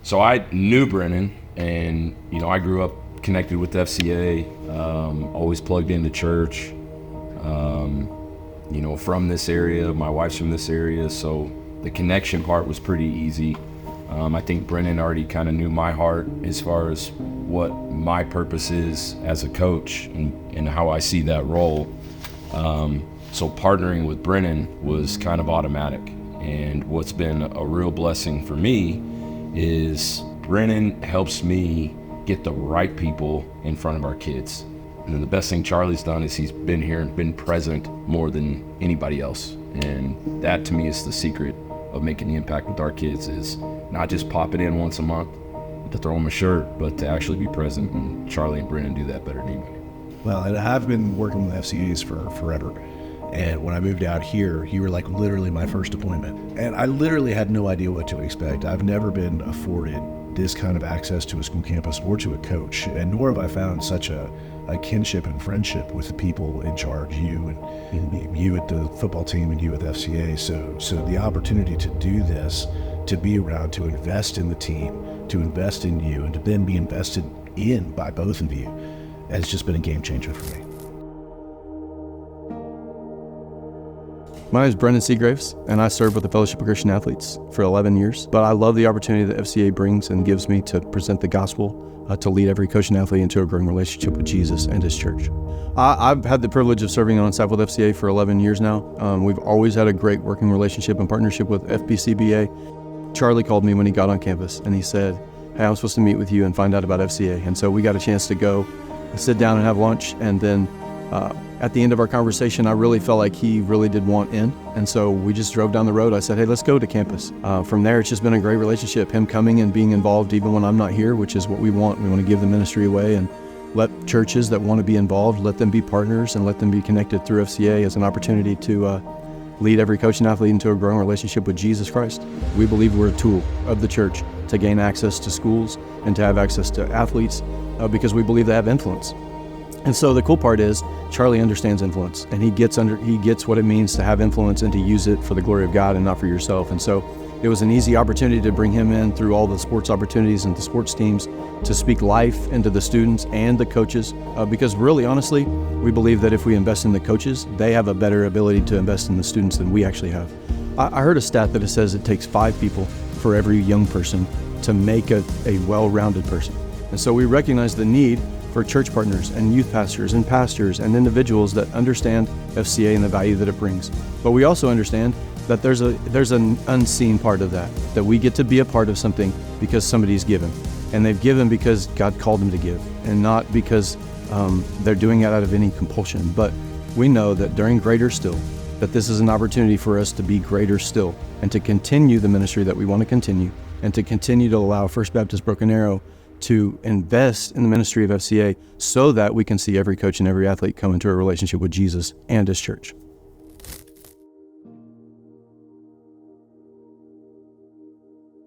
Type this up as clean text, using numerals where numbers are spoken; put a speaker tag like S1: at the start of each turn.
S1: So I knew Brennan, and I grew up connected with the FCA, always plugged into church, from this area. My wife's from this area, so the connection part was pretty easy. I think Brennan already kind of knew my heart as far as what my purpose is as a coach and how I see that role. So partnering with Brennan was kind of automatic. And what's been a real blessing for me is Brennan helps me get the right people in front of our kids. And the best thing Charlie's done is he's been here and been present more than anybody else. And that to me is the secret of making the impact with our kids, is not just pop it in once a month to throw them a shirt, but to actually be present. And Charlie and Brennan do that better than anybody.
S2: Well, and I've been working with FCAs for forever. And when I moved out here, you were like literally my first appointment. And I literally had no idea what to expect. I've never been afforded this kind of access to a school campus or to a coach, and nor have I found such a kinship and friendship with the people in charge, you and you at the football team and you at the FCA. So the opportunity to do this, to be around, to invest in the team, to invest in you, and to then be invested in by both of you, has just been a game changer for me.
S3: My name is Brendan Seagraves, and I serve with the Fellowship of Christian Athletes for 11 years. But I love the opportunity that FCA brings and gives me to present the gospel, to lead every coach and athlete into a growing relationship with Jesus and His church. I've had the privilege of serving on staff with FCA for 11 years now. We've always had a great working relationship and partnership with FBCBA. Charlie called me when he got on campus, and he said, "Hey, I'm supposed to meet with you and find out about FCA." And so we got a chance to go sit down and have lunch, and then at the end of our conversation, I really felt like he really did want in. And so we just drove down the road. I said, "Hey, let's go to campus." From there, it's just been a great relationship. Him coming and being involved even when I'm not here, which is what we want. We want to give the ministry away and let churches that want to be involved, let them be partners and let them be connected through FCA as an opportunity to lead every coach and athlete into a growing relationship with Jesus Christ. We believe we're a tool of the church to gain access to schools and to have access to athletes because we believe they have influence. And so the cool part is Charlie understands influence, and he gets what it means to have influence and to use it for the glory of God and not for yourself. And so it was an easy opportunity to bring him in through all the sports opportunities and the sports teams to speak life into the students and the coaches, because really, honestly, we believe that if we invest in the coaches, they have a better ability to invest in the students than we actually have. I heard a stat that it says it takes 5 people for every young person to make a well-rounded person. And so we recognize the need for church partners and youth pastors and individuals that understand FCA and the value that it brings. But we also understand that there's an unseen part of that we get to be a part of something because somebody's given. And they've given because God called them to give, and not because they're doing it out of any compulsion. But we know that during Greater Still, that this is an opportunity for us to be greater still and to continue the ministry that we want to continue, and to continue to allow First Baptist Broken Arrow to invest in the ministry of FCA so that we can see every coach and every athlete come into a relationship with Jesus and His church.